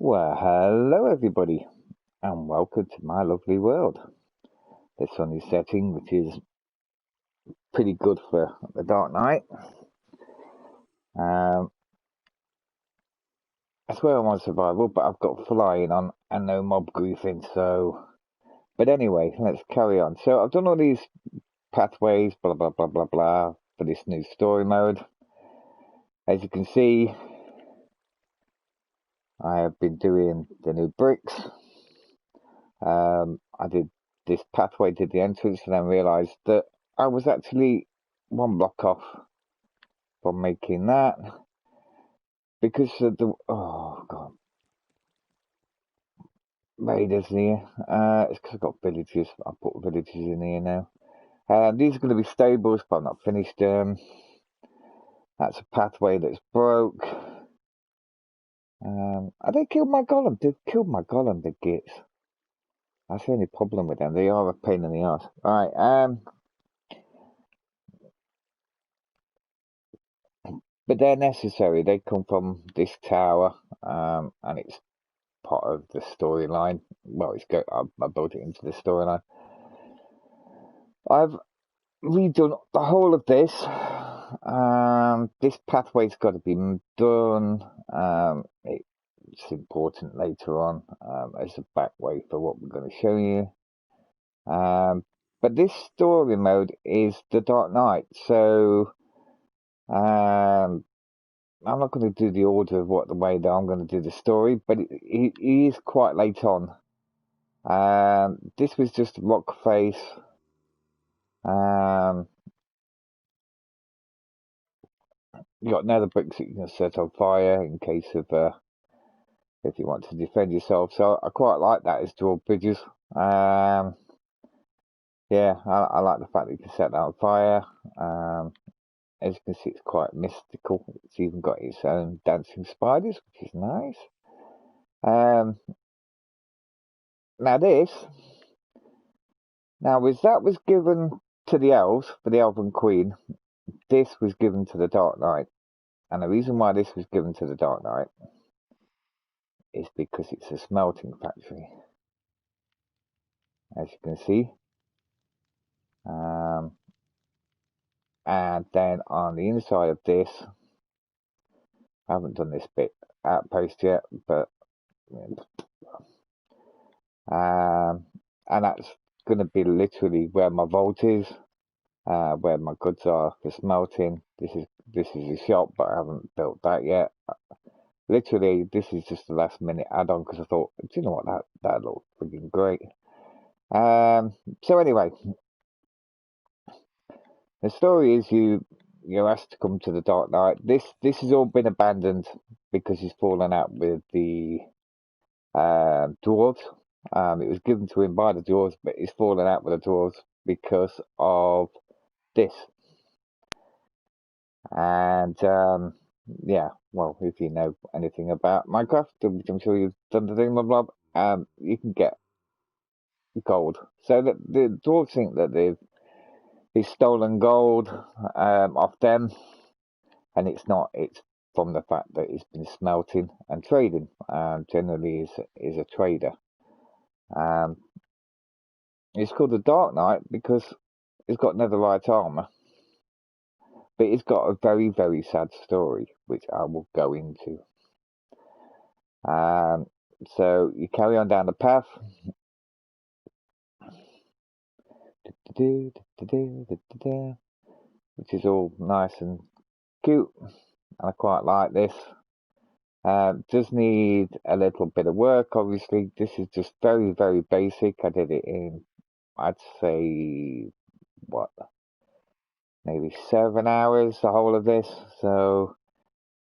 Well, hello everybody, and welcome to my lovely world. The sunny setting, which is pretty good for the dark night. Um, I swear I'm on survival, but I've got flying on and no mob griefing, so... But anyway, let's carry on. So I've done all these pathways, blah, blah, blah, blah, blah, for this new story mode. As you can see, I have been doing the new bricks. I did this pathway to the entrance and then realised that I was actually one block off from making that because of the raiders here. It's because I've got villagers. I put villagers in here now. These are going to be stables, but I'm not finished. That's a pathway that's broke. They killed my golem. They killed my golem, the gits. That's the only problem with them. They are a pain in the ass. Alright, but they're necessary. They come from this tower, and it's part of the storyline. Well, I built it into the storyline. I've redone the whole of this. This pathway's got to be done. It's important later on as a back way for what we're going to show you. But this story mode is the Dark Knight, so I'm not going to do the order of the way that I'm going to do the story, but it is quite late on. This was just a rock face. You got nether bricks that you can set on fire in case of if you want to defend yourself. So I quite like that as drawbridges. Yeah, I like the fact that you can set that on fire. As you can see, it's quite mystical. It's even got its own dancing spiders, which is nice. Now that was given to the elves for the Elven Queen. This was given to the Dark Knight, and the reason why this was given to the Dark Knight is because it's a smelting factory, as you can see. And then on the inside of this, I haven't done this bit outpost yet, but and that's going to be literally where my vault is, where my goods are for smelting. This is a shop, but I haven't built that yet. Literally, this is just a last minute add-on because I thought, do you know what, that looks freaking great. So anyway, the story is you're asked to come to the Dark Knight. This has all been abandoned because he's fallen out with the dwarves. It was given to him by the dwarves, but he's fallen out with the dwarves because of this. And yeah, well, if you know anything about Minecraft, which I'm sure you've done the thing, blah, you can get gold. So that the dwarves think that he's stolen gold off them, and it's not. It's from the fact that he's been smelting and trading. Generally, is a trader. It's called the Dark Knight because he's got netherite armor, but he's got a very, very sad story, which I will go into. So you carry on down the path. Which is all nice and cute, and I quite like this. Does need a little bit of work, obviously. This is just very, very basic. I did it in, I'd say, maybe 7 hours, the whole of this. So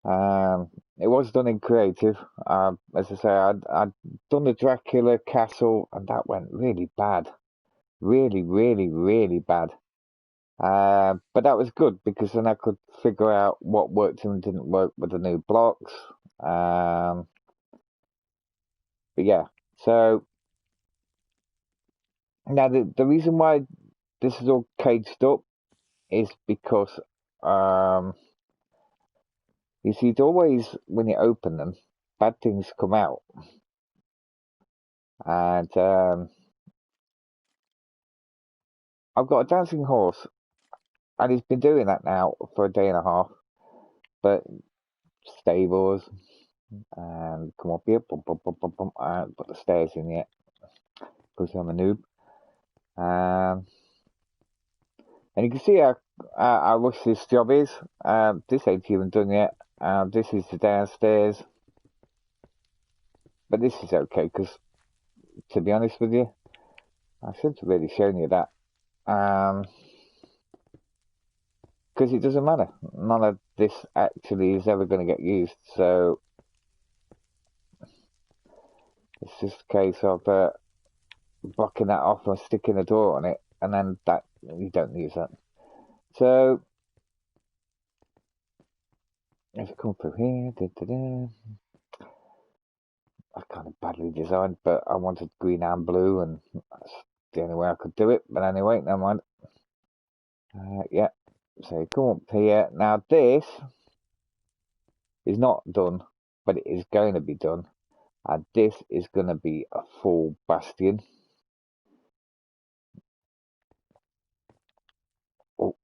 it was done in creative. As I say, I'd done the Dracula castle, and that went really bad. Really, really, really bad. But that was good because then I could figure out what worked and didn't work with the new blocks. But yeah, so now the reason why this is all caged up is because you see, it's always when you open them, bad things come out. And I've got a dancing horse, and he's been doing that now for a day and a half. But stables, and come up here, bum, bum, bum, bum, bum, and put the stairs in yet, because I'm a noob. And you can see how rushed this job is. This ain't even done yet. This is the downstairs. But this is okay, because, to be honest with you, I shouldn't have really shown you that. Because it doesn't matter. None of this actually is ever going to get used. So, it's just a case of blocking that off and sticking a door on it. And then that, you don't use that. So, if you come through here, I kind of badly designed, but I wanted green and blue, and that's the only way I could do it. But anyway, never mind. Yeah, so you come up here. Now this is not done, but it is going to be done. And this is going to be a full bastion. Oh,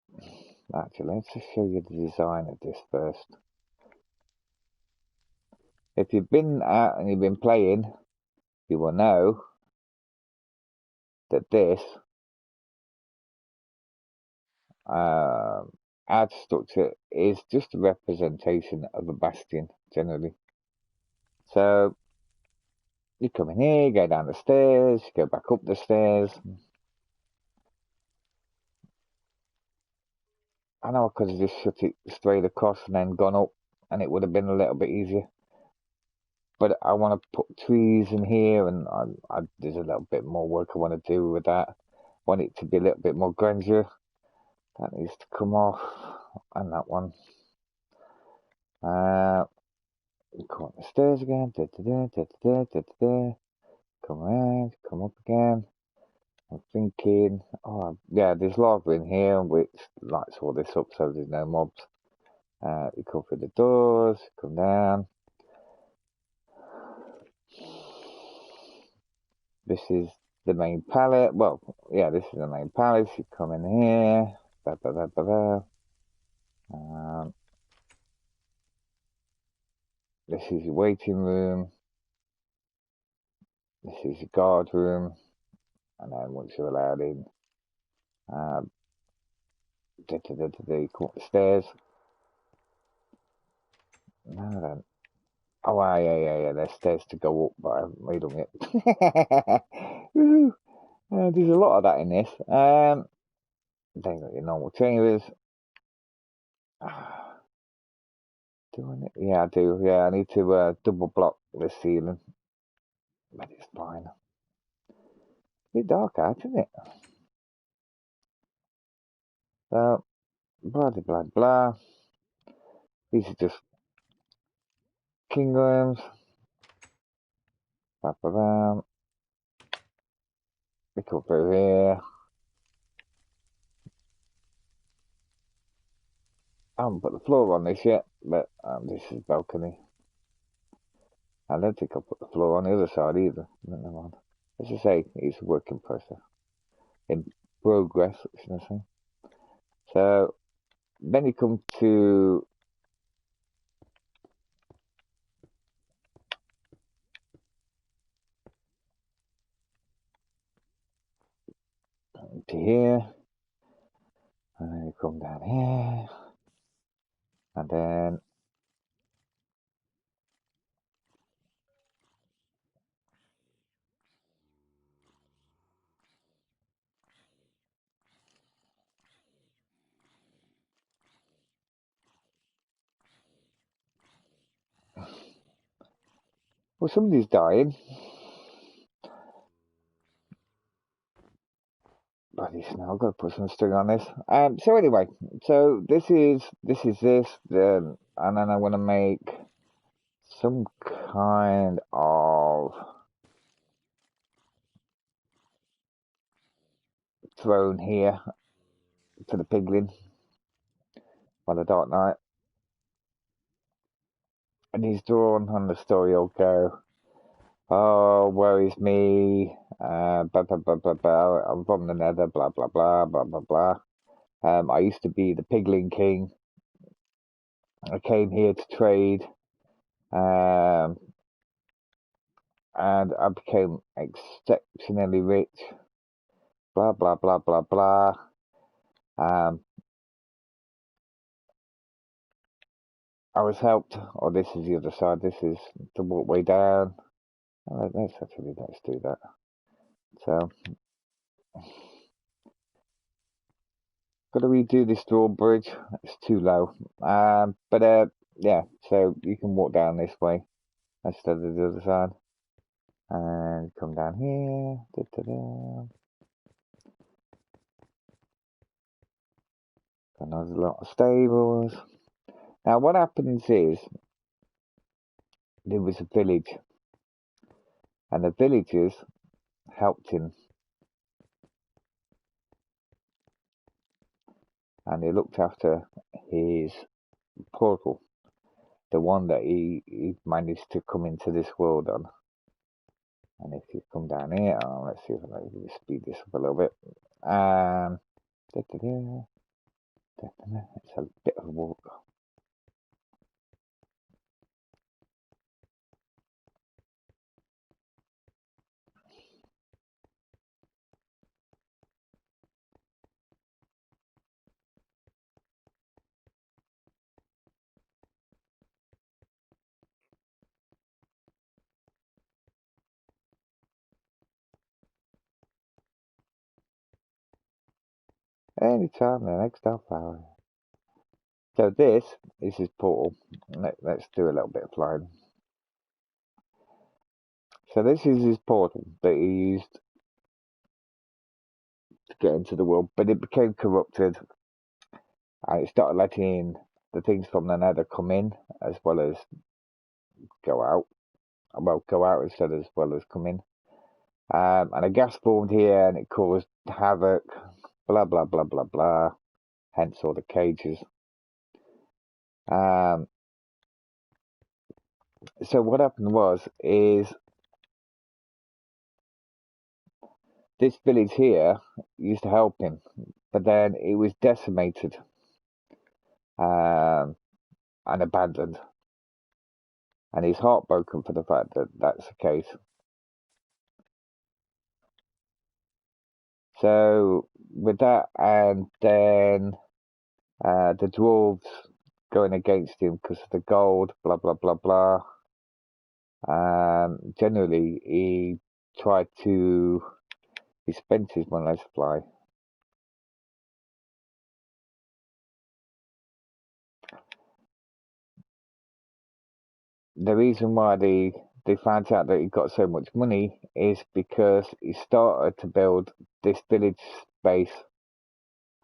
actually, let's just show you the design of this first. If you've been out and you've been playing, you will know that this ad structure is just a representation of a bastion, generally. So you come in here, you go down the stairs, you go back up the stairs. I know I could have just shut it straight across and then gone up, and it would have been a little bit easier. But I want to put trees in here, and there's a little bit more work I want to do with that. I want it to be a little bit more grandeur. That needs to come off, and that one. Come up the stairs again. Come around, come up again. I'm thinking, oh yeah, there's lava in here which lights all this up so there's no mobs. You come through the doors, come down. This is the main palette. Well, yeah, this is the main palette. You come in here. This is your waiting room. This is your guard room. And then once you're allowed in, you come up the stairs. No, then. Oh, yeah. There's stairs to go up, but I haven't made them yet. There's a lot of that in this. Then you got your normal chambers. Do I need? Yeah, I do. Yeah, I need to double block the ceiling, but it's fine. It's a bit dark out, isn't it? So, blah blah blah. These are just king rooms. Blah blah blah. We come through here. I haven't put the floor on this yet, but this is balcony. I don't think I'll put the floor on the other side either. Never mind. As I say, it's a work in process. In progress, should I say. So, then you come to here, and then you come down here, and then well, somebody's dying. Bloody snow, I've got to put some string on this. So anyway, so this is this, and then I want to make some kind of throne here for the piglin by the Dark Knight. and he's drawn on the story. He'll go, "Oh, woe is me, blah, blah, blah, blah, blah. I'm from the Nether, blah, blah, blah, blah, blah, blah. I used to be the Piglin King. I came here to trade, um, and I became exceptionally rich, blah, blah, blah, blah, blah. Um, I was helped, or this is the other side, this is the walkway down. Let's do that. So, got to redo this drawbridge. It's too low. But yeah, so you can walk down this way instead of the other side. And come down here. Da, da, da. Another lot of stables. Now, what happens is there was a village, and the villagers helped him, and they looked after his portal, the one that he managed to come into this world on. And if you come down here, let's see if I can speed this up a little bit. Da, da, da, da, da, it's a bit of a walk. Anytime the next half hour. So this is his portal. Let's do a little bit of flying. So this is his portal that he used to get into the world, but it became corrupted. And it started letting the things from the Nether come in as well as go out. Well, go out instead as well as come in. And a gas formed here, and it caused havoc. Blah blah blah blah blah. Hence all the cages. So what happened is this village here used to help him, but then it was decimated and abandoned, and he's heartbroken for the fact that that's the case. So with that, and then the dwarves going against him because of the gold, blah blah blah blah. Generally, he spent his money. Let's fly. The reason why they found out that he got so much money is because he started to build this village space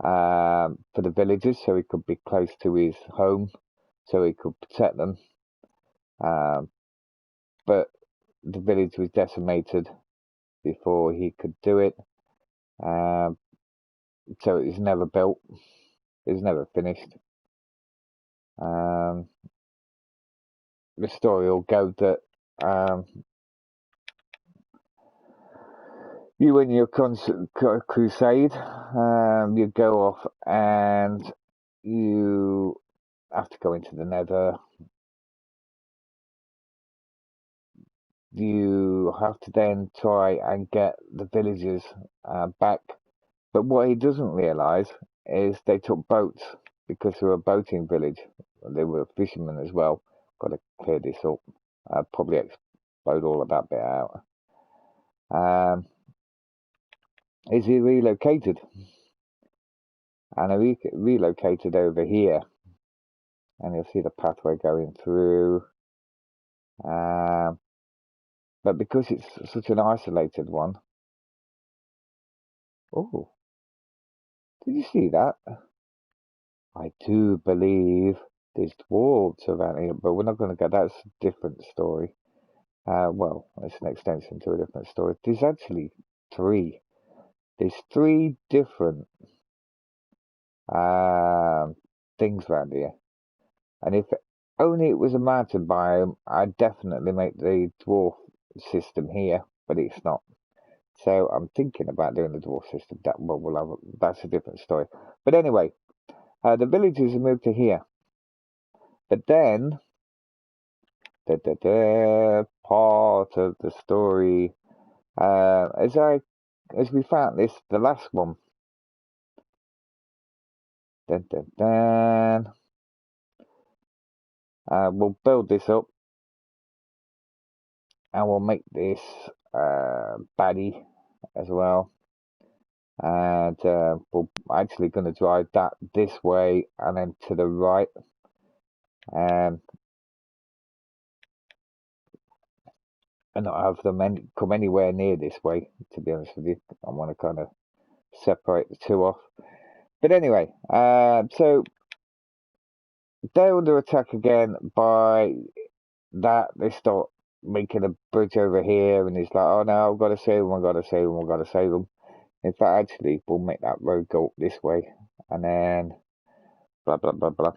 for the villagers, so he could be close to his home, so he could protect them. But the village was decimated before he could do it, so it was never built. It was never finished. The story will go that you and your crusade, you go off and you have to go into the Nether. You have to then try and get the villagers back. But what he doesn't realise is they took boats because they were a boating village. They were fishermen as well. Got to clear this up. Probably explode all of that bit out. Is he relocated? And I relocated over here. And you'll see the pathway going through. But because it's such an isolated one. Oh, did you see that? I do believe there's dwarves around here, but we're not going to go. That's a different story. Well, it's an extension to a different story. There's actually three. There's three different things around here. And only it was a mountain biome, I'd definitely make the dwarf system here, but it's not. So I'm thinking about doing the dwarf system. That's a different story. But anyway, the villagers have moved to here. But then, part of the story, as we found this, the last one. Dun, dun, dun. We'll build this up, and we'll make this baddie as well. And we're actually going to drive that this way and then to the right. And not have them come anywhere near this way, to be honest with you. I want to kind of separate the two off. But anyway, so they're under attack again by that. They start making a bridge over here, and he's like, oh no, I've got to save them, I've got to save them, I've got to save them. In fact, actually, we'll make that road go up this way, and then blah, blah, blah, blah.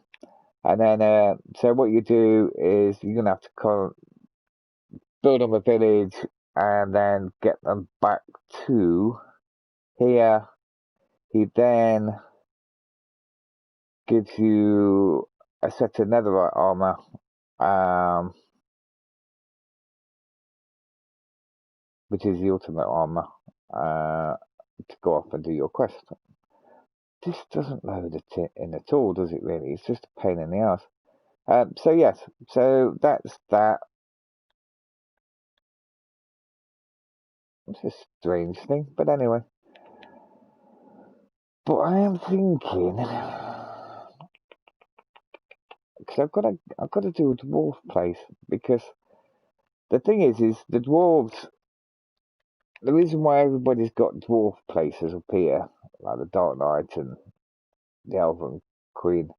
And then, so what you do is you're going to have to build up a village and then get them back to here. He then gives you a set of netherite armor, which is the ultimate armor, to go off and do your quest. This doesn't load it in at all, does it really? It's just a pain in the ass. So yes, so that's that. It's a strange thing, but anyway. But I am thinking, because I've got to do a dwarf place, because the thing is the dwarves. The reason why everybody's got dwarf places up here, like the Dark Knight and the Elven Queen,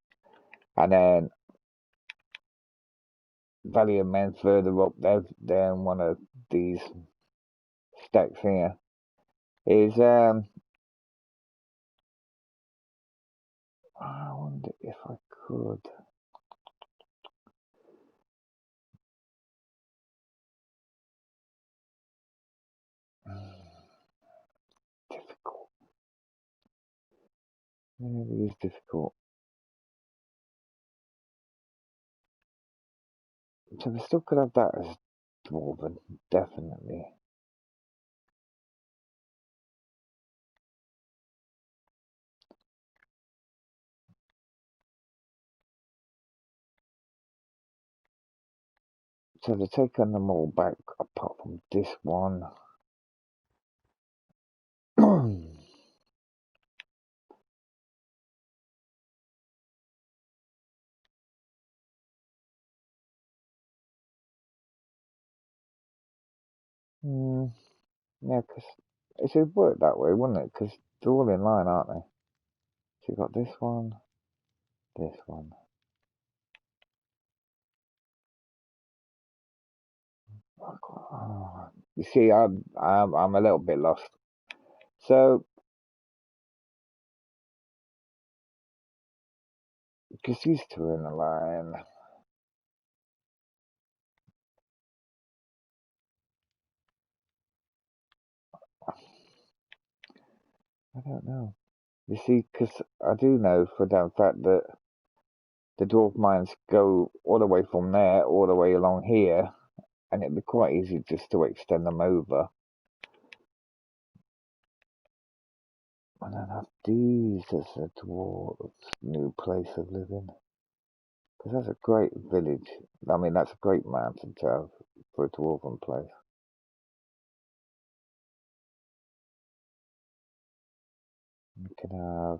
and then Valiant Men further up, they're in one of these stacks here, is I wonder if I could. Difficult. Maybe it's difficult. So we still could have that as dwarven, definitely. So they've taken them all back apart from this one. Yeah, because it should work that way, wouldn't it? Because they're all in line, aren't they? So you've got this one, this one. Oh, you see, I'm a little bit lost. So, because these two are in a line. I don't know. You see, because I do know for a damn fact that the dwarf mines go all the way from there, all the way along here, and it'd be quite easy just to extend them over. And then have these as a dwarf's new place of living. Because that's a great village. I mean, that's a great mountain to have for a dwarven place. You can have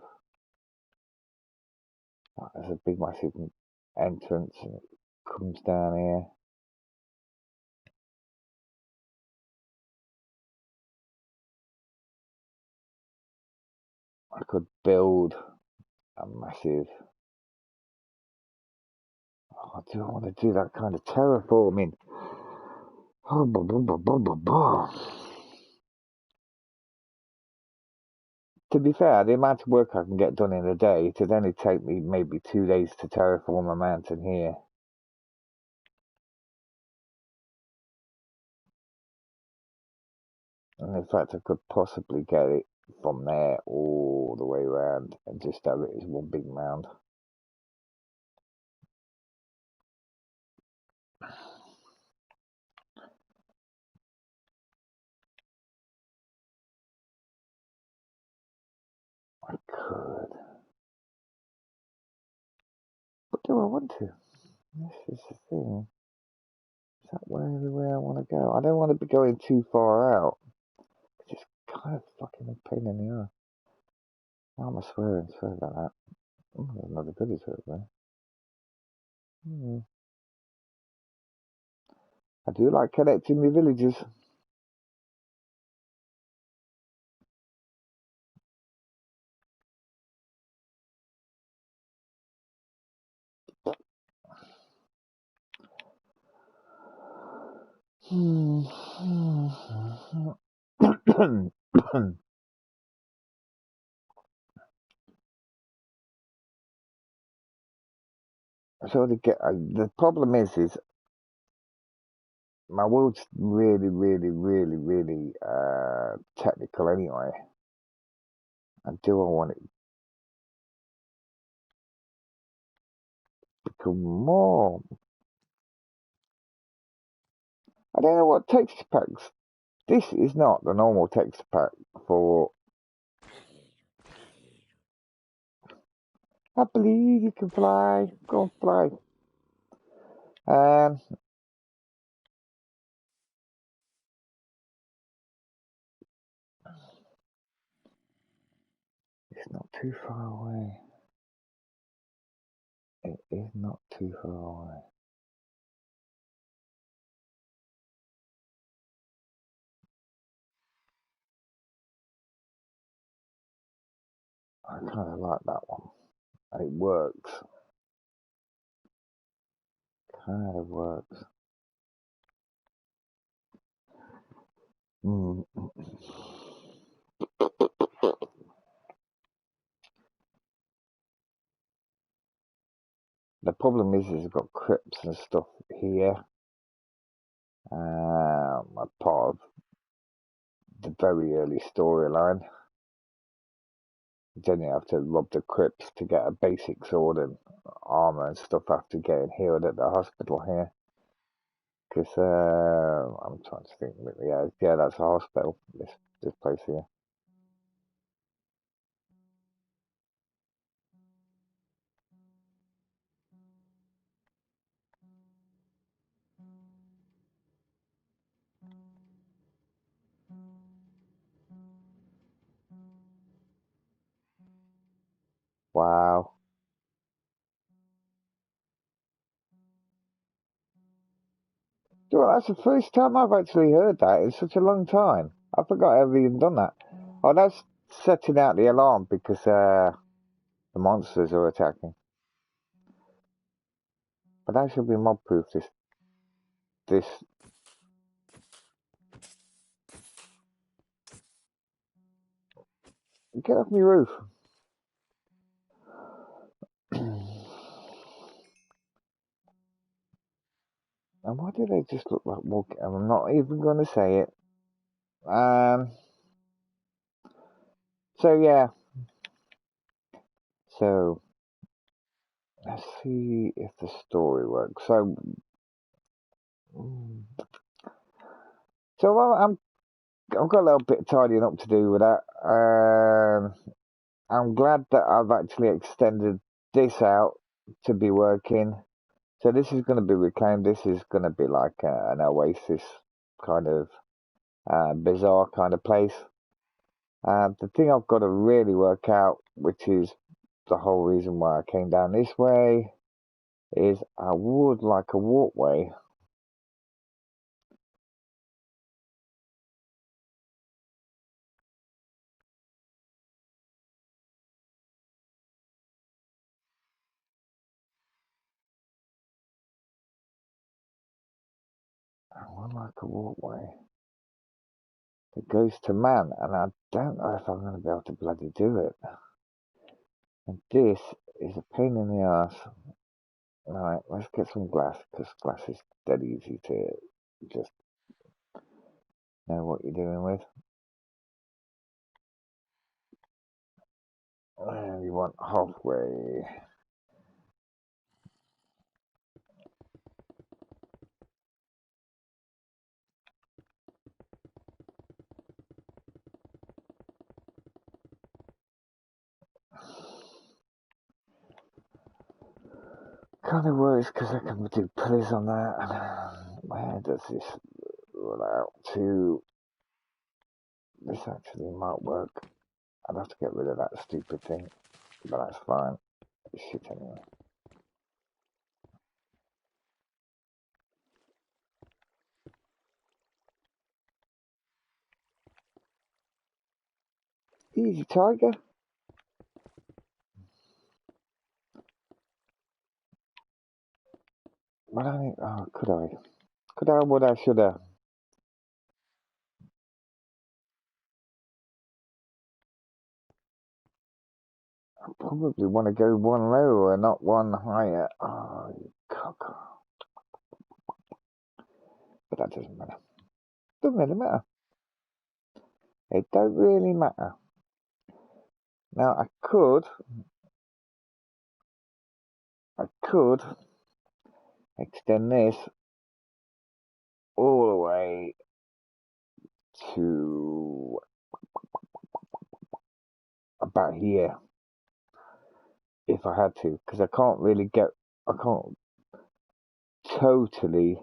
there's a big massive entrance and it comes down here. I could build a massive. Oh, do I want to do that kind of terraforming? Oh, blah, blah, blah, blah, blah, blah. To be fair, the amount of work I can get done in a day, it'd only take me maybe 2 days to terraform a mountain here. And in fact, I could possibly get it from there all the way around and just have it as one big mound. I could. But do I want to? This is the thing. Is that really where I want to go? I don't want to be going too far out. It's kind of fucking a pain in the ass. Why am I swearing? Sorry about that. Oh, there's another goodies over there. I do like connecting with villages. So the problem is my world's really, really, really, really technical anyway. And do I want it to become more? I don't know what texture packs. This is not the normal texture pack for. I believe you can fly. Go and fly. Um, it's not too far away. It is not too far away. I kind of like that one. And it works. Kind of works. Mm. The problem is it's got crypts and stuff here. A part of the very early storyline. Then you have to rob the crypts to get a basic sword and armor and stuff after getting healed at the hospital here. Because I'm trying to think. Yeah, that's a hospital. This place here. Wow. Well, that's the first time I've actually heard that in such a long time. I forgot I've even done that. Oh, that's setting out the alarm because the monsters are attacking. But that should be mob proof. This. Get off my roof. And why do they just look like walking? I'm not even going to say it. So yeah. So let's see if the story works. So I've got a little bit of tidying up to do with that. I'm glad that I've actually extended this out to be working. So this is going to be reclaimed. This is going to be like an oasis kind of bizarre kind of place. The thing I've got to really work out, which is the whole reason why I came down this way, is I would like a walkway. I would like a walkway that goes to man, and I don't know if I'm going to be able to bloody do it. And this is a pain in the ass. Alright, let's get some glass, because glass is dead easy to just know what you're doing with. You want halfway. Kind of works because I can do pulleys on that. Where does this run out to? This actually might work. I'd have to get rid of that stupid thing, but that's fine. Shit anyway. Easy, tiger. Well, I think, oh, could I? Could I? Would I? Should I? I probably want to go one lower, not one higher. Oh, you cock. But that doesn't matter. Doesn't really matter. It don't really matter. Now I could extend this all the way to about here if I had to, because I can't totally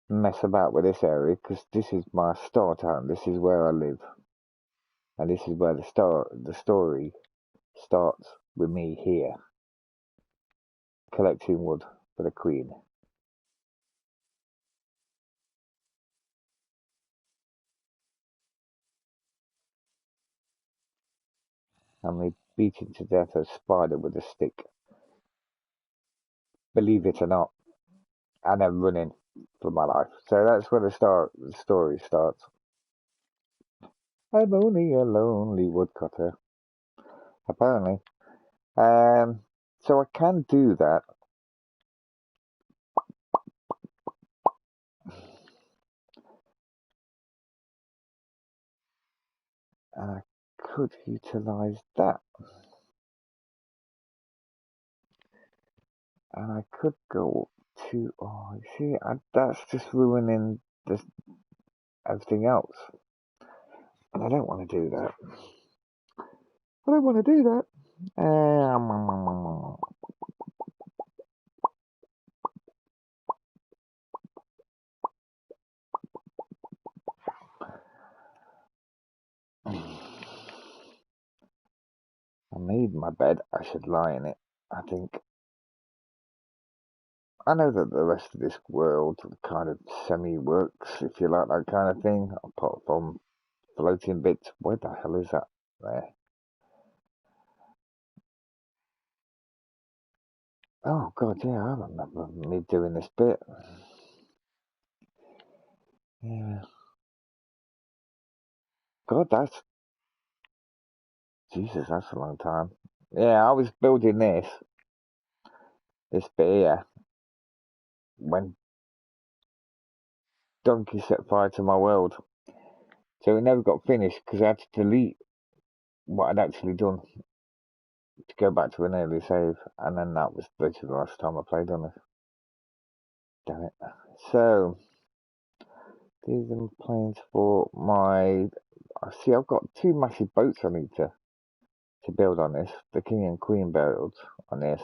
mess about with this area because this is my start town. This is where I live, and this is where the story starts with me here collecting wood for the queen. And me beating to death a spider with a stick. Believe it or not, and then running for my life. So that's where the story starts. I'm only a lonely woodcutter, apparently. So I can do that. And I could utilize that. And I could go to, oh, you see, that's just ruining everything else. And I don't want to do that. I don't want to do that. I made my bed. I should lie in it, I think. I know that the rest of this world kind of semi-works, if you like that kind of thing, apart from floating bits. Where the hell is that? There. Oh, God, yeah, I remember me doing this bit. Yeah. God, Jesus, that's a long time. Yeah, I was building this bit here, when Donkey set fire to my world. So it never got finished because I had to delete what I'd actually done to go back to an early save, and then that was literally the last time I played on it. Damn it. So, these are plans for my. I see, I've got two massive boats I need to build on this. The king and queen builds on this.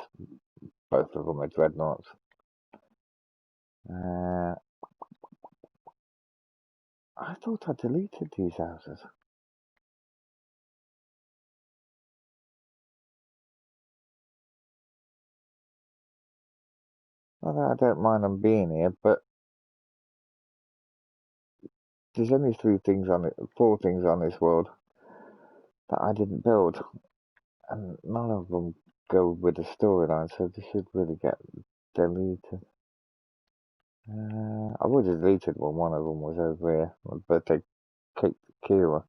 Both of them are dreadnoughts. Uh, I thought I deleted these houses. Not that I don't mind them being here, but there's only four things on this world that I didn't build, and none of them go with the storyline, so they should really get deleted. I would have deleted one of them was over here, my birthday cake Kira.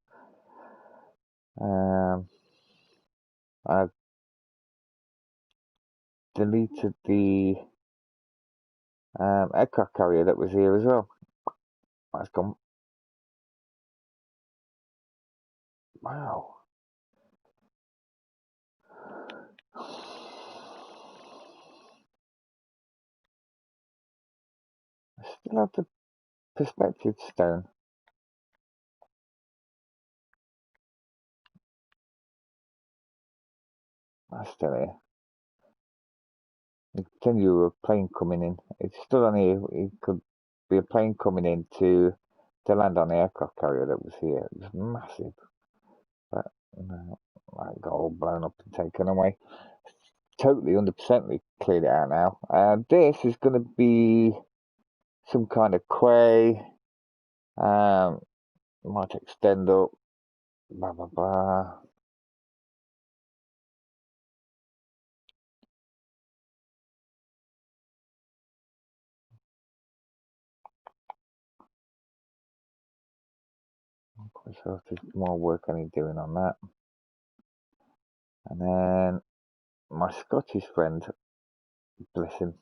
Um, I've deleted the aircraft carrier that was here as well. That's gone. Wow. I still have the perspective stone. That's still here. You continue a plane coming in. It's still on here. It could be a plane coming in to land on the aircraft carrier that was here. It was massive, but no, it got all blown up and taken away. Totally 100% cleared it out now. This is going to be some kind of quay. Might extend up. Blah blah blah. So there's more work I need doing on that. And then my Scottish friend, bless him,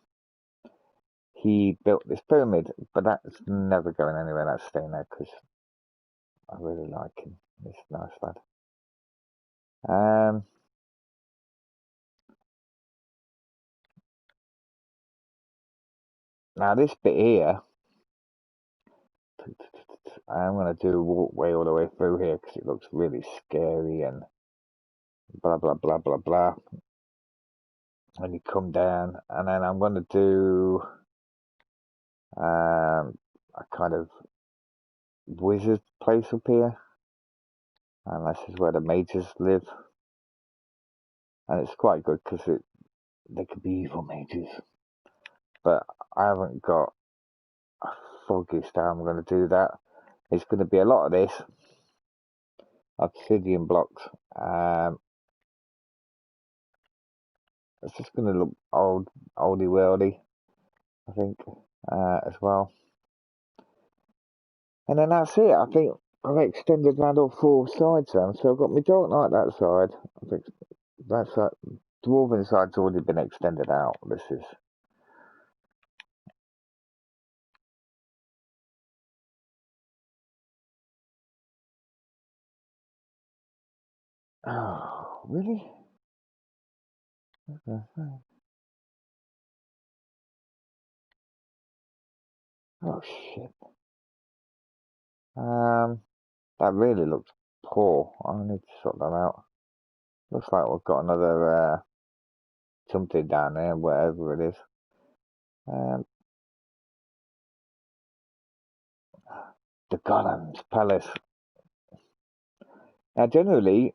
he built this pyramid, but that's never going anywhere. That's staying there because I really like him. He's a nice lad. Now this bit here, I'm going to do a walkway all the way through here because it looks really scary and blah blah blah blah blah. And you come down, and then I'm going to do a kind of wizard place up here, and this is where the mages live. And it's quite good because they could be evil mages, but I haven't got a foggiest how I'm going to do that. It's going to be a lot of this obsidian blocks. It's just going to look oldie worldy, I think, as well. And then that's it. I think I've extended around all four sides now. So I've got my Dark Knight that side. I think that's that. Dwarven side's already been extended out. This is. Oh, really? Oh, shit. That really looks poor. I need to sort that out. Looks like we've got another something down there, whatever it is. The Golem's Palace. Now, generally,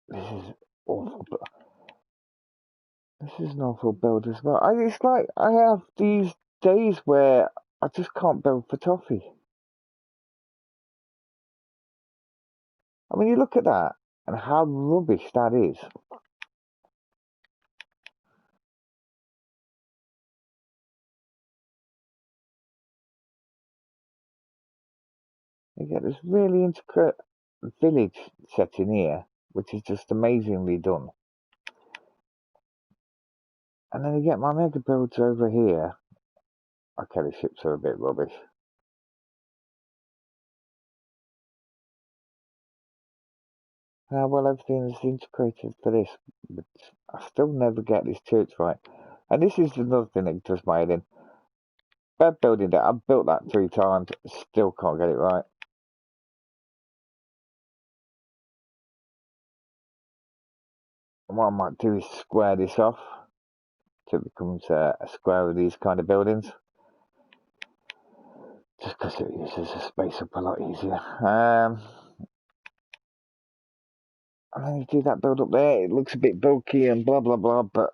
this is awful, but this is an awful build as well. It's like I have these days where I just can't build for toffee. I mean, you look at that and how rubbish that is. You get this really intricate village set in here, which is just amazingly done. And then you get my mega builds over here. Okay, the ships are a bit rubbish. Well, everything is integrated for this, but I still never get this church right. And this is another thing that does my head in. Bed building that, I've built that 3 times, still can't get it right. And what I might do is square this off so it becomes a square of these kind of buildings. Just because it uses the space up a lot easier. And then you do that build up there, it looks a bit bulky and blah blah blah, but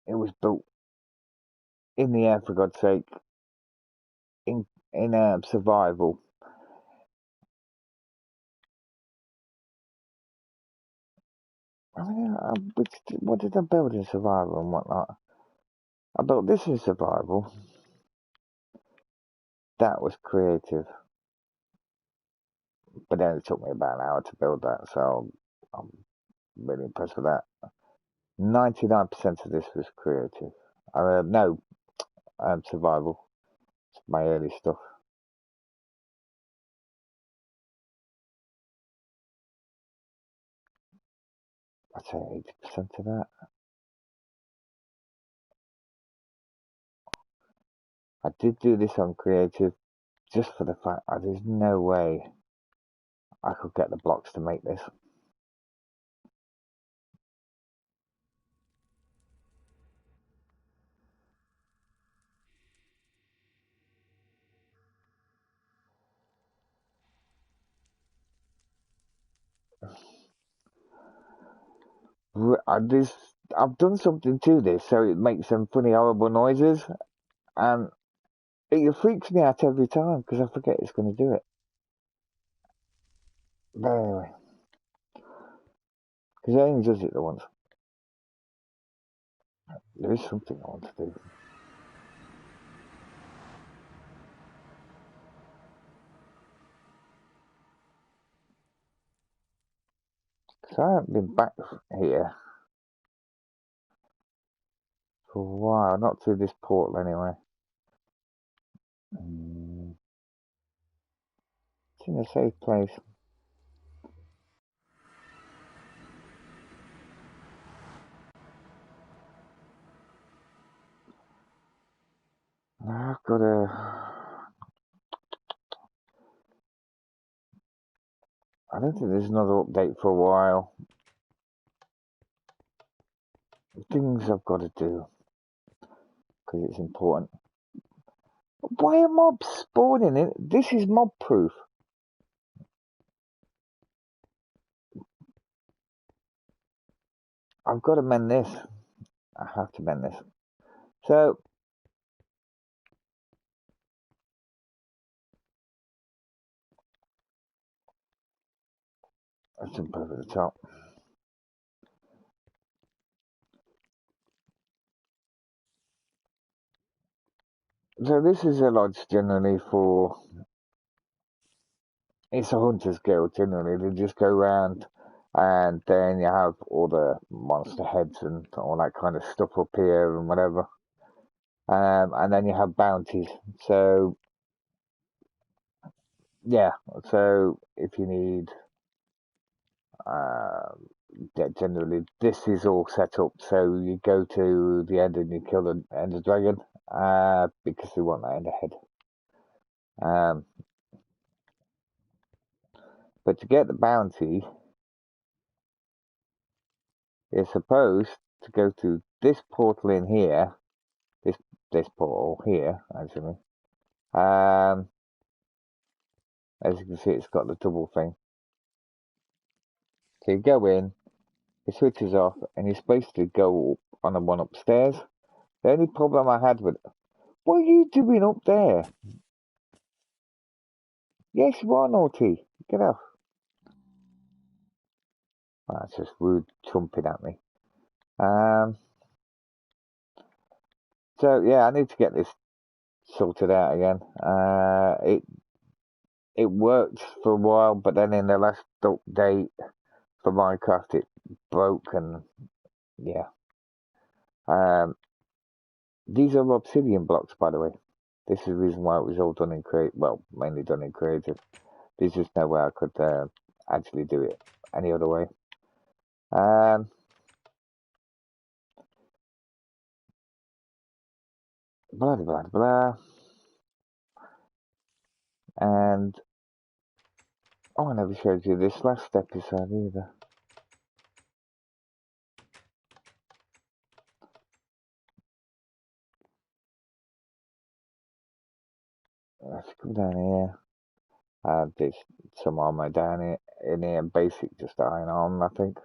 it was built in the air, for God's sake, in survival. I mean, what did I build in survival and whatnot? I built this in survival. That was creative. But then it took me about an hour to build that, so I'm really impressed with that. 99% of this was creative. No, survival. It's my early stuff. I'd say 80% of that. I did do this on creative just for the fact there's no way I could get the blocks to make this. I've done something to this so it makes some funny, horrible noises, and it freaks me out every time because I forget it's going to do it. But anyway, because it only does it the once. There is something I want to do. Because I haven't been back here for a while, not through this portal anyway. It's in a safe place. I've got to. I don't think there's another update for a while. Things I've got to do because it's important. Why are mobs spawning in? This is mob proof. I've got to mend this. I have to mend this. So let's jump over the top. So this is a lodge generally for. It's a hunter's guild generally. They just go around, and then you have all the monster heads and all that kind of stuff up here and whatever. And then you have bounties. So yeah. So if you need, yeah, generally this is all set up. So you go to the end and you kill the ender dragon, because they want that ender head. But to get the bounty, you're supposed to go to this portal in here, this portal here, actually. As you can see, it's got the double thing. So you go in, it switches off, and you're supposed to go on the one upstairs. The only problem I had with, what are you doing up there? Yes, you are naughty. Get off. Oh, that's just rude chumping at me. So yeah, I need to get this sorted out again. It worked for a while, but then in the last update for Minecraft, it broke, and yeah. These are obsidian blocks, by the way. This is the reason why it was all done in creative. Well, mainly done in creative. There's just no way I could actually do it any other way. Blah blah blah blah. And oh, I never showed you this last episode either. Let's come down here. There's some armor down here in here, basic, just iron armor, I think.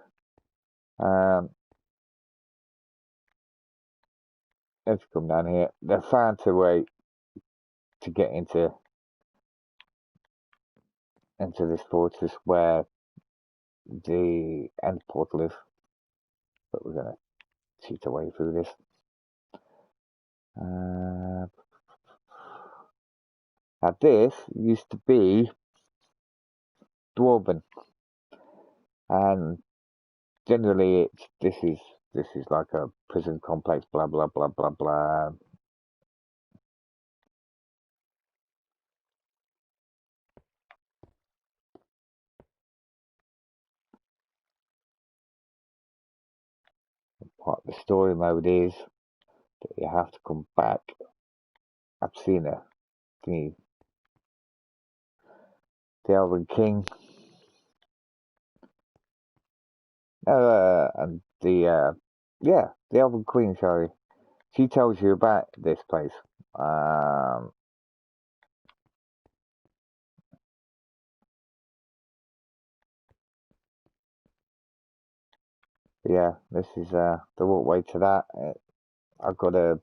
Let's come down here. They found a way to get into this fortress where the end portal is, but we're gonna cheat away through this. Now this used to be dwarven, and generally this is like a prison complex. Blah blah blah blah blah. What the story mode is that you have to come back I've seen her. The Elven King. And the Elven Queen, sorry. She tells you about this place. Yeah, this is the walkway to that. I've got to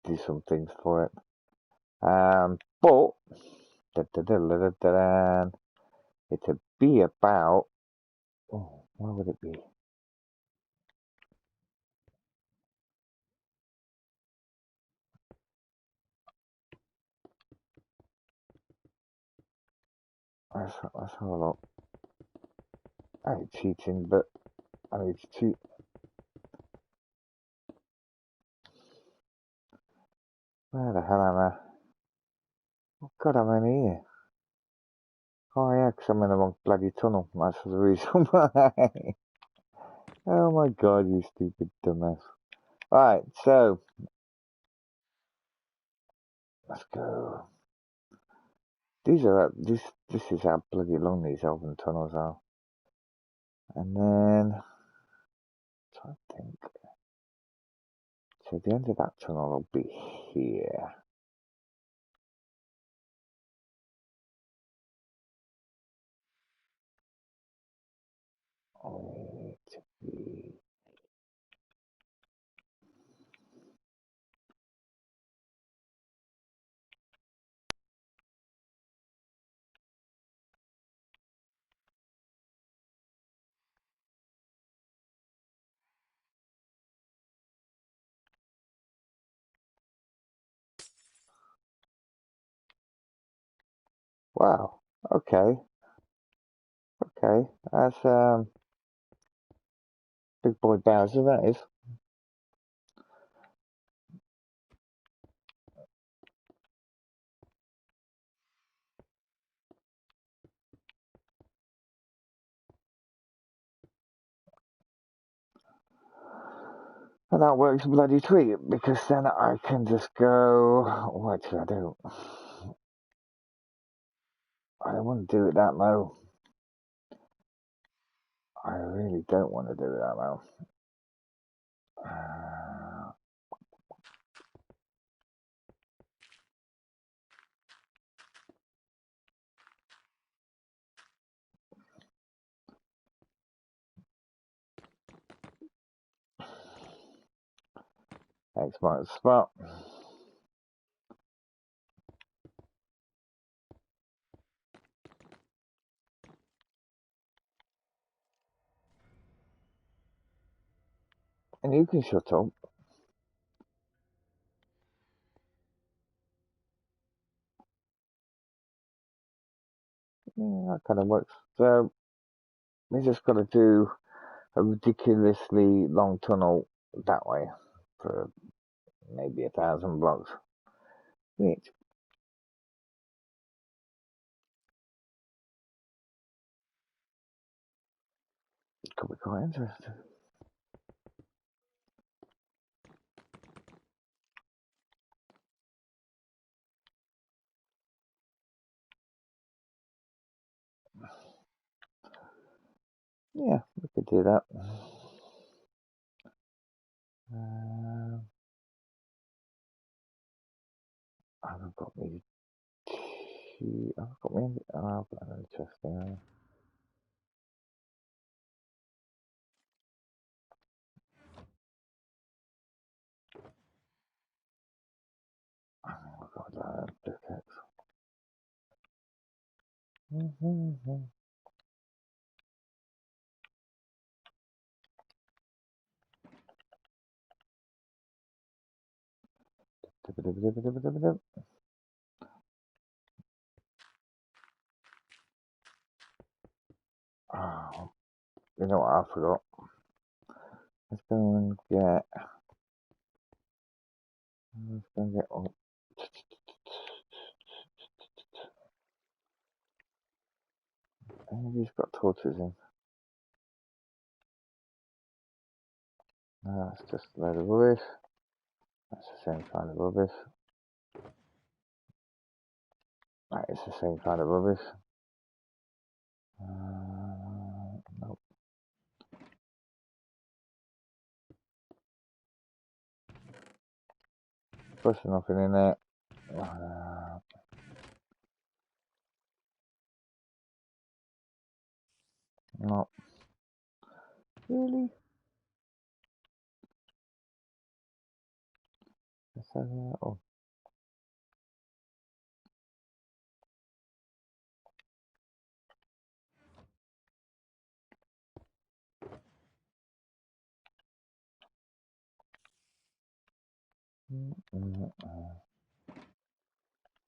do some things for it. But it'd be about. Oh, where would it be? Let's have a look. I ain't cheating, but I need to cheat. Where the hell am I? Oh, God, I'm in here. Oh, yeah, 'cause I'm in the wrong bloody tunnel. That's the reason why. Oh, my God, you stupid dumbass. Alright, so, let's go. This is how bloody long these elven tunnels are. And then, so I think, so the end of that tunnel will be here. Only to be. Wow. Okay. Okay. That's big boy Bowser. That is. And that works bloody tweet because then I can just go. What should I do? I don't want to do it that low. I really don't want to do it that low. X marks the spot. And you can shut up. Yeah, that kind of works. So we just got to do a ridiculously long tunnel that way for maybe 1,000 blocks. Which could be quite interesting. Yeah, we could do that. I've got me two. I've got me. I've got an interesting. Oh God, pickaxe. Oh, you know what I forgot? Let's go and get. Let's go and get. Oh, he's got torches in. No, that's just a load of rubbish. That's the same kind of rubbish. That is the same kind of rubbish. Nope. There's nothing in there. No. Really? Oh.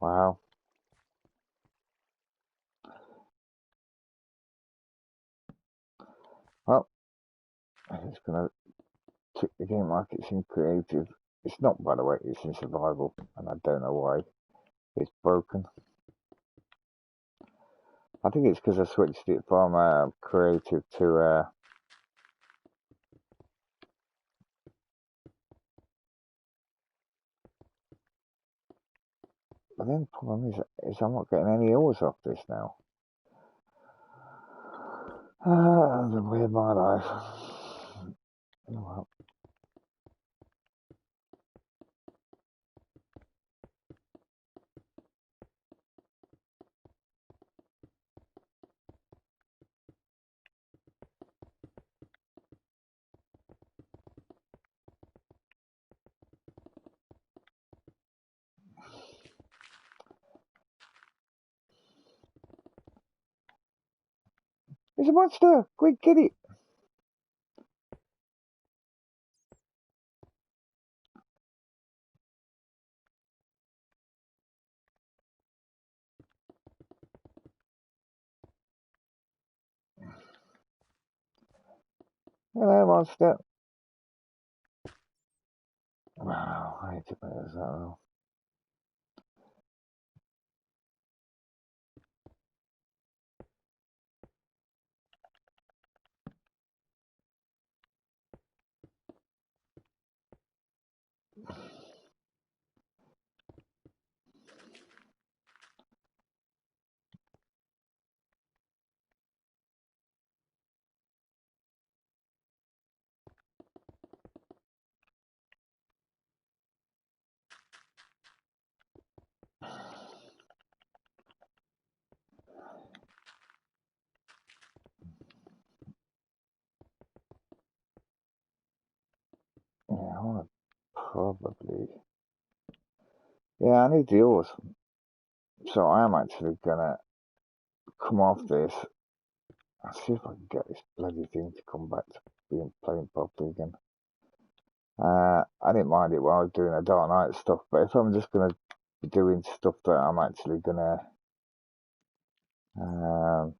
Wow. Well, I'm just gonna tick the game like it's in creative. It's not, by the way, it's in survival, and I don't know why it's broken. I think it's because I switched it from creative to but then the problem is I'm not getting any ores off this now. The way of my life. Oh, well. It's a monster! Quick, get it! Hello, monster. Wow, I hate to play this out. Yeah, I wanna probably. Yeah, I need the ores. So I am actually gonna come off this and see if I can get this bloody thing to come back to being playing properly again. I didn't mind it while I was doing the Dark Knight stuff, but if I'm just gonna be doing stuff that I'm actually gonna um,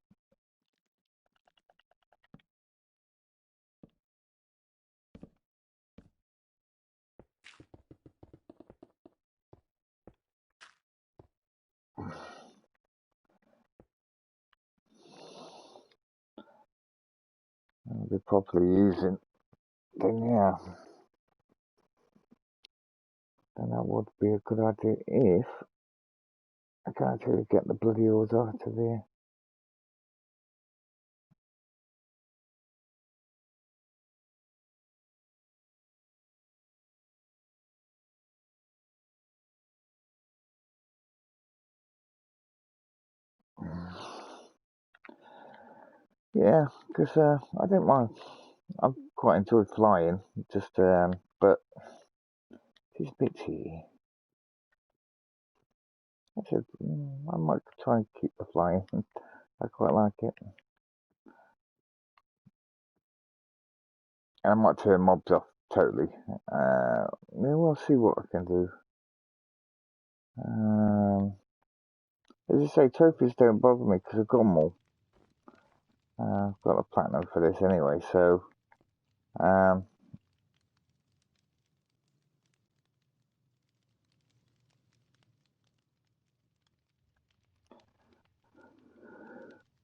be properly using, then yeah, then that would be a good idea if I can actually get the bloody ores out of there. Yeah, because I don't mind. I quite enjoy flying, just but it's a bit cheeky. I said I might try and keep the flying. I quite like it, and I might turn mobs off totally. Yeah, we'll see what I can do. As I say, trophies don't bother me because I've got them all. I've got a platinum for this anyway, so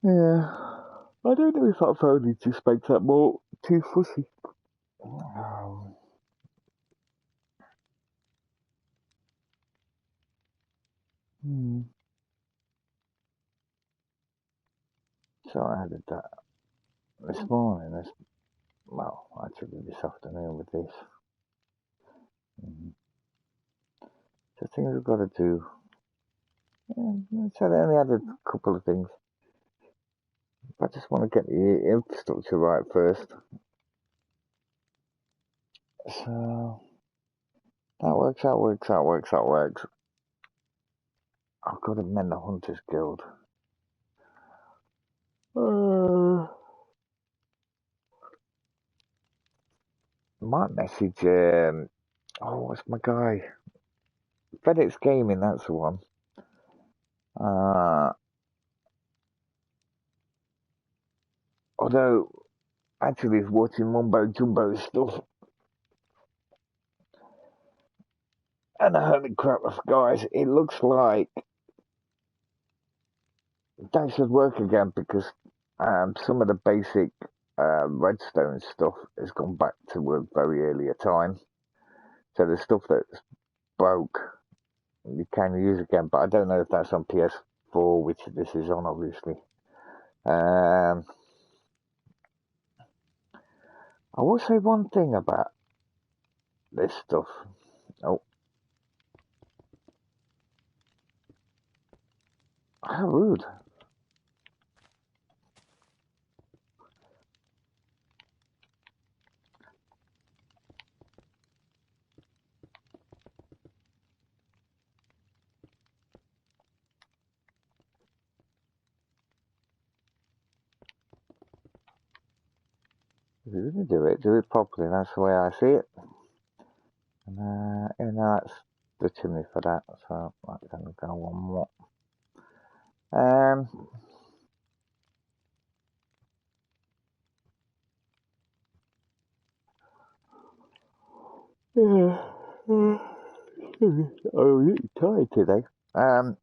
yeah. I don't know if that phone just makes that more too fussy. Hmm. So I added that this morning. Well, actually this afternoon with this. Mm. So things I've got to do. So I only added a couple of things. I just want to get the infrastructure right first. So that works. I've got to mend the Hunters Guild. Might message. What's my guy? FedEx Gaming. That's the one. Although actually, he's watching Mumbo Jumbo stuff, and holy crap, guys! It looks like that should work again because some of the basic redstone stuff has gone back to a very earlier time. So the stuff that's broke you can use again, but I don't know if that's on PS4, which this is on, obviously. I will say one thing about this stuff. Oh, how rude! If you're gonna do it properly. That's the way I see it. And that's the chimney for that. So that's gonna go one more. Um, yeah. I'm really tired today. I don't know.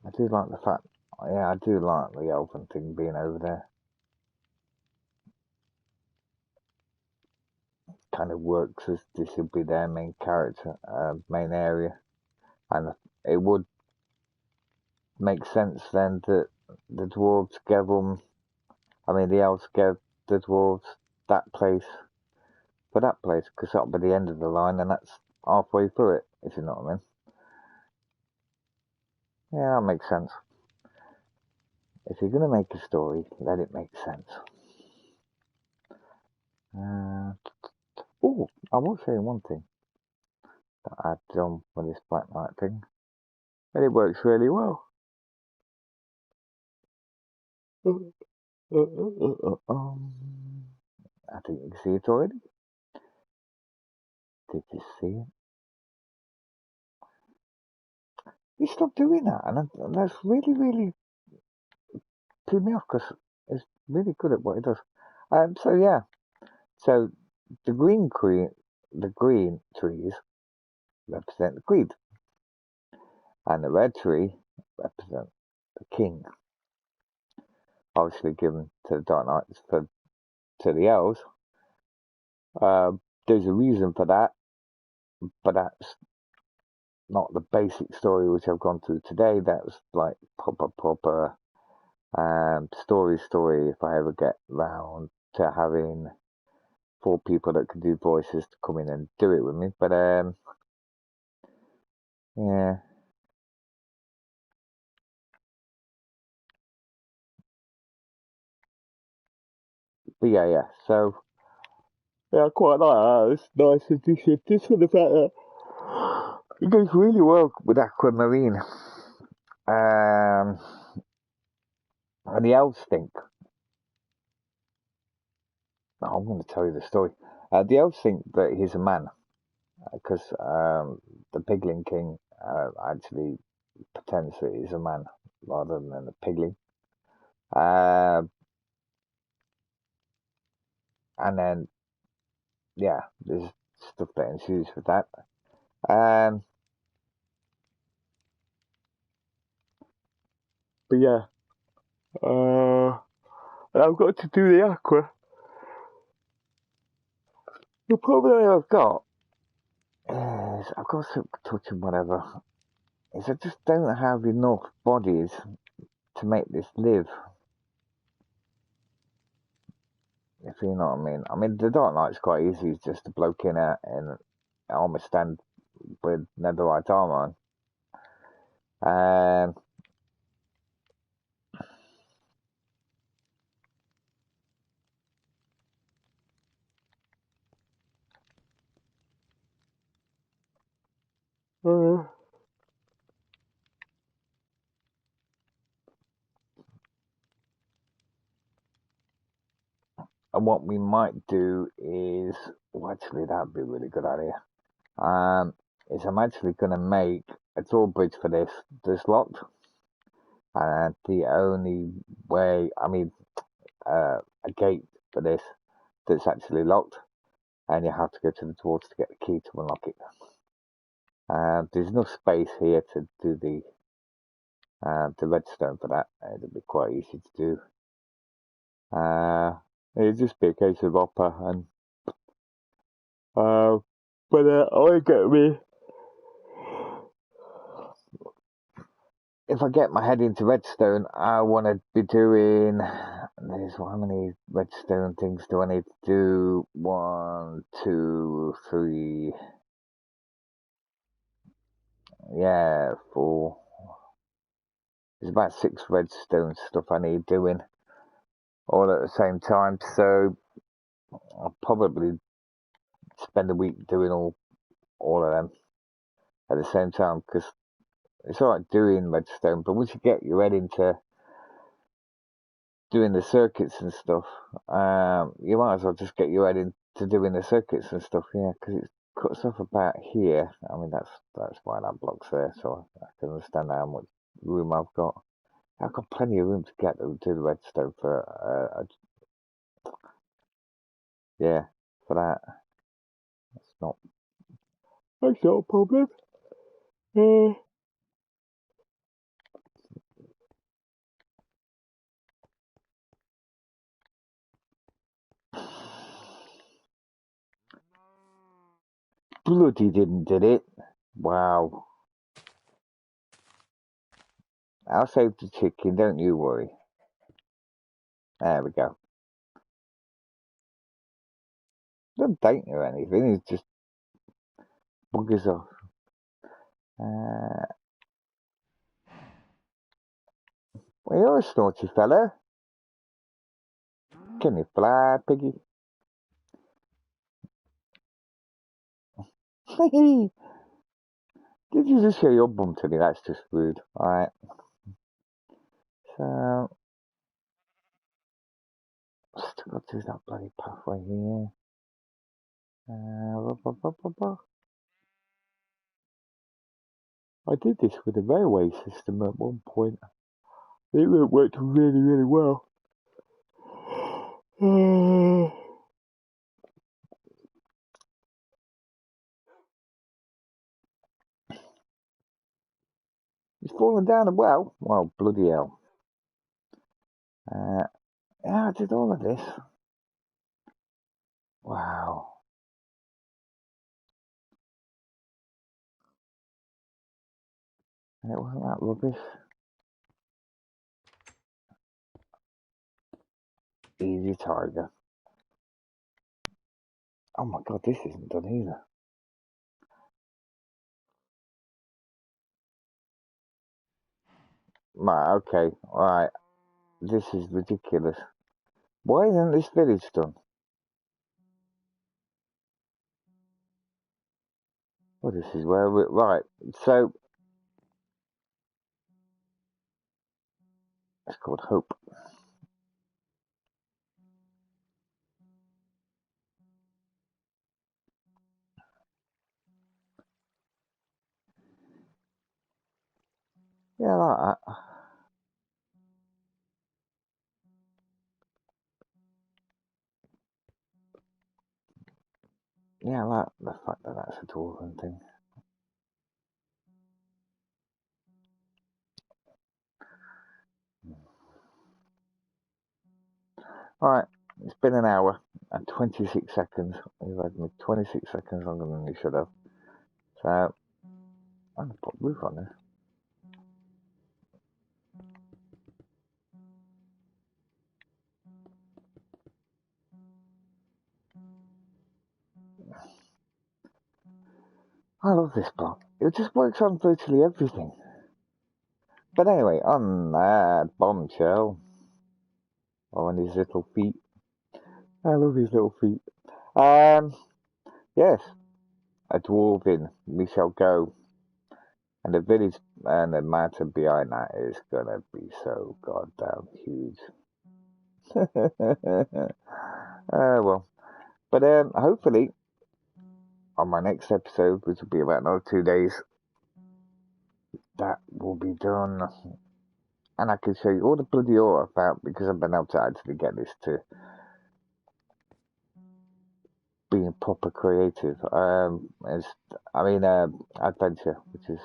I do like the fact. Yeah, I do like the elven thing being over there. Kind of works as this would be their main character, main area, and it would make sense then that the dwarves gave them. I mean, the elves gave the dwarves that place for that place because that'll be the end of the line, and that's halfway through it. If you know what I mean. Yeah, that makes sense. If you're gonna make a story, let it make sense. I will say one thing that I've done with this Black Knight thing, and it works really well. I think you can see it already. Did you see it? He stopped doing that, and that's really, really put me off because it's really good at what he does. So yeah, so the the green trees represent the Creed, and the red tree represent the King. Obviously, given to the Dark Knights to the elves. There's a reason for that, but that's not the basic story which I've gone through today. That's like proper story. If I ever get round to having 4 people that can do voices to come in and do it with me, but yeah, but yeah. So yeah, I quite like that. It's nice addition. Just for the fact that it goes really well with Aquamarine. Um, and the elves think. Oh, I'm going to tell you the story. The elves think that he's a man because the Piglin King actually pretends that he's a man rather than a Piglin. Uh, and then, yeah, there's stuff that ensues with that. Um, But yeah, I've got to do the aqua. The problem I've got is I've got some touch and whatever. Is I just don't have enough bodies to make this live. If you know what I mean. I mean, the Dark Knight's quite easy. It's just a bloke in an armor stand with netherite armor on. And what we might do is, well, actually, that'd be a really good idea. Is I'm actually going to make a drawbridge for this locked, and the only way, I mean, a gate for this that's actually locked, and you have to go to the dwarves to get the key to unlock it. There's enough space here to do the redstone for that. It'll be quite easy to do. It'll just be a case of upper and but I want to get me. If I get my head into redstone, I want to be doing. There's how many redstone things do I need to do? 1, 2, 3. Yeah, 4. There's about 6 redstone stuff I need doing all at the same time. So I'll probably spend a week doing all of them at the same time, because it's alright doing redstone, but once you get your head into doing the circuits and stuff, you might as well just get your head into doing the circuits and stuff, yeah, because it cuts off about here. I mean, that's why that block's there, so I can understand how much room I've got. I've got plenty of room to get to the redstone for, yeah, for that. That's not a problem. Uh, Bloody didn't did it. Wow. I'll save the chicken, don't you worry. There we go. Don't date or anything, it's just buggers off. Well, you're a snotty fella. Can you fly, piggy? Did you just show your bum to me? That's just rude. Alright. So, still got to do that bloody pathway here. I did this with a railway system at one point. It worked really, really well. It's fallen down a well. Well, bloody hell. Yeah, I did all of this. Wow. And it wasn't that rubbish. Easy tiger. Oh my god, this isn't done either. Right, okay, alright. This is ridiculous. Why isn't this village done? Well, this is where we're... Right, so... It's called Hope. Yeah, like that. Yeah, I like the fact that that's a dwarven thing. Right, it's been an hour and 26 seconds. You've had me 26 seconds longer than you should have. So, I'm going to put roof on this. I love this block. It just works on virtually everything. But anyway, on that bombshell, on his little feet. I love his little feet. Yes, a dwarven. We shall go. And the village and the mountain behind that is gonna be so goddamn huge. Well. But hopefully, on my next episode, which will be about another 2 days, that will be done. And I can show you all the bloody art I found because I've been able to actually get this to being proper creative. Adventure, which is.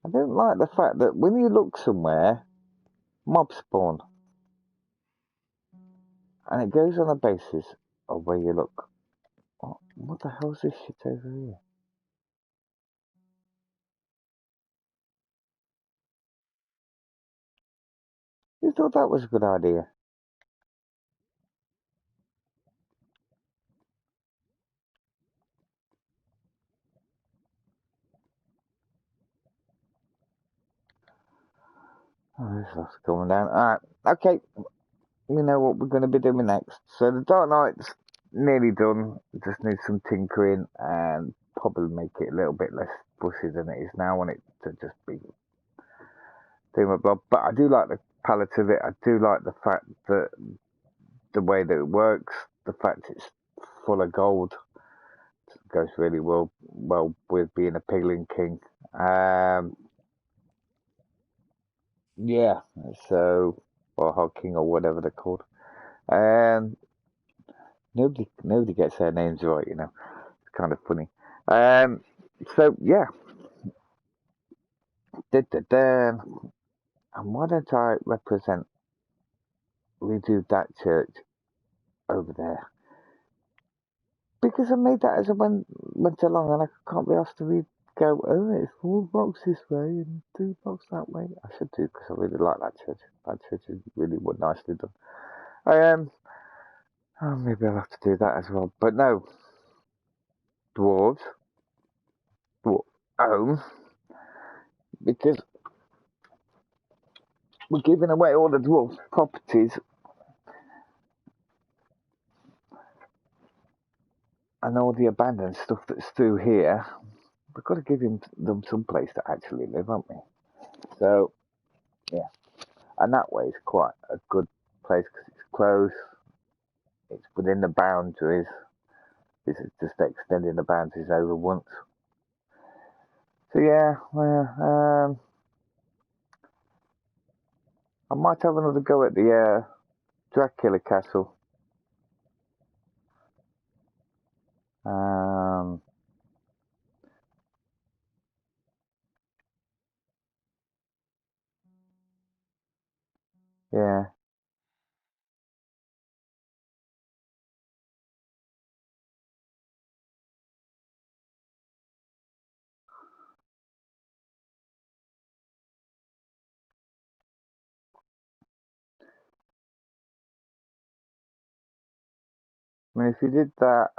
I don't like the fact that when you look somewhere, mobs spawn. And it goes on a basis of where you look. What the hell's this shit over here? You thought that was a good idea? Oh, there's lots coming down. Alright, okay. We know what we're going to be doing next. So the Dark Knight's nearly done. Just need some tinkering and probably make it a little bit less bushy than it is now. I want it to just be doing my blob. But I do like the palette of it. I do like the fact that the way that it works, the fact it's full of gold goes really well with being a Piglin King. Yeah, so or Hog King or whatever they're called. Um, nobody gets their names right, you know. It's kind of funny. Um, so yeah, and why don't I redo that church over there? Because I made that as I went along, and I can't be asked to go. Oh, it's 4 blocks this way and 3 blocks that way. I should do because I really like that church. That church is really nicely done. Oh, maybe I'll have to do that as well. But no, dwarves, home, because we're giving away all the dwarves' properties and all the abandoned stuff that's through here. We've got to give them some place to actually live, haven't we? So, yeah. And that way it's quite a good place because it's close, it's within the boundaries. This is just extending the boundaries over once. So, yeah, well, I might have another go at the Dracula Castle. Yeah. I mean, if you did that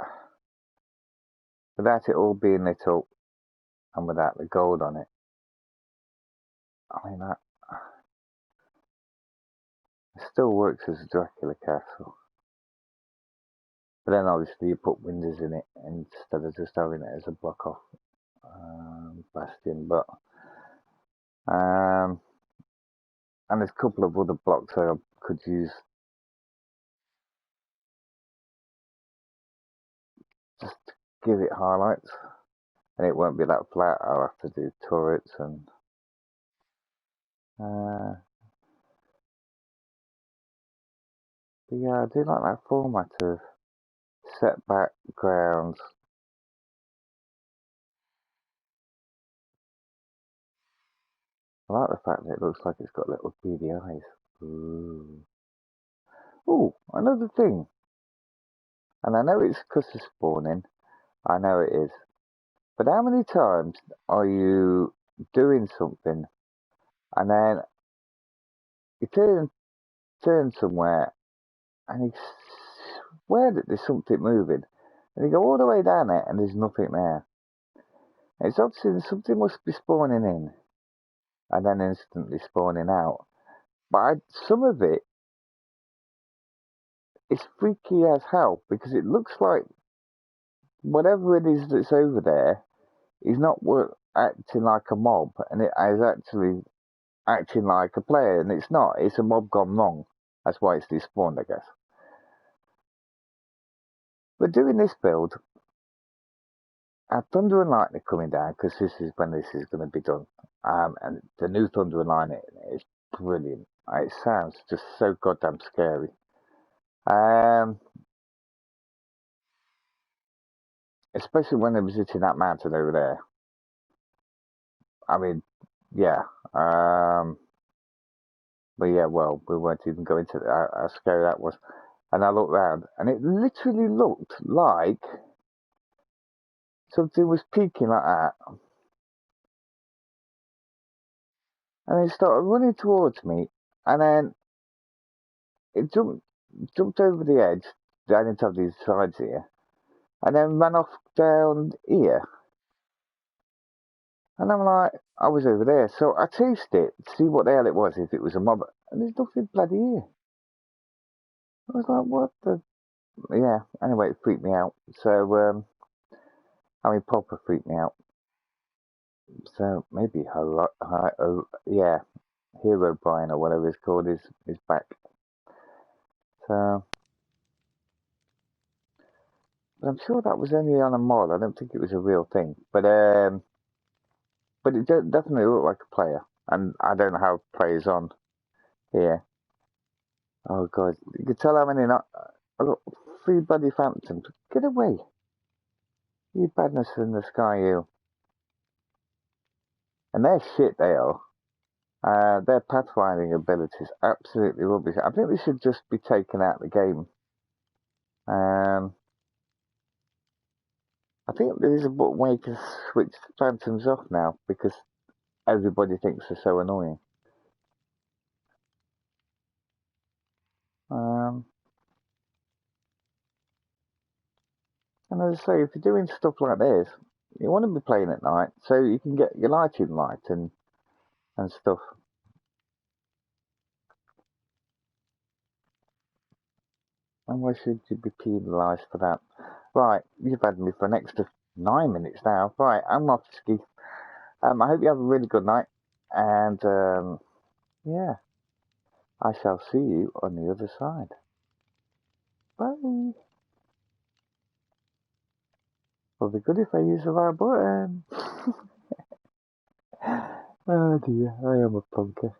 without it all being lit up and without the gold on it, I mean, that it still works as a Dracula Castle. But then obviously you put windows in it instead of just having it as a block off bastion. But and there's a couple of other blocks I could use just to give it highlights, and it won't be that flat. I'll have to do turrets and uh, But yeah, I do like that format of set backgrounds. I like the fact that it looks like it's got little beady eyes. Ooh. Ooh, another thing. And I know it's because of spawning. I know it is. But how many times are you doing something and then you turn somewhere and you swear that there's something moving, and you go all the way down it and there's nothing there. It's obviously something must be spawning in and then instantly spawning out. But some of it is freaky as hell because it looks like whatever it is that's over there is not acting like a mob, and it is actually acting like a player, and it's not. It's a mob gone wrong. That's why it's despawned, I guess. But doing this build, I have Thunder and Lightning coming down because this is when this is going to be done. And the new Thunder and Lightning is brilliant. It sounds just so goddamn scary. Especially when they're visiting that mountain over there. I mean, yeah. But yeah, well, we won't even go into how scary that was. And I looked round, and it literally looked like something was peeking like that. And it started running towards me, and then it jumped over the edge, down into these sides here, and then ran off down here. And I'm like, I was over there, so I chased it to see what the hell it was, if it was a mob, and there's nothing bloody here. I was like, what the? Yeah, anyway, it freaked me out. So, I mean, proper freaked me out. So maybe yeah, Hero Brian or whatever it's called is back. So, but I'm sure that was only on a mod. I don't think it was a real thing. But it definitely looked like a player, and I don't know how players on here. Oh god, you can tell how many not. I got 3 bloody phantoms. Get away, you badness in the sky, you. And they're shit. They are. Their pathfinding abilities absolutely rubbish. I think they should just be taken out of the game. I think there is a way you can switch phantoms off now because everybody thinks they're so annoying. Um, and as I say, if you're doing stuff like this, you want to be playing at night so you can get your lighting right and stuff. And why should you be penalised for that? Right, you've had me for an extra 9 minutes now. Right, I'm off to ski. I hope you have a really good night. And yeah, I shall see you on the other side. Bye. Will be good if I use the right button. Oh dear, I am a punker.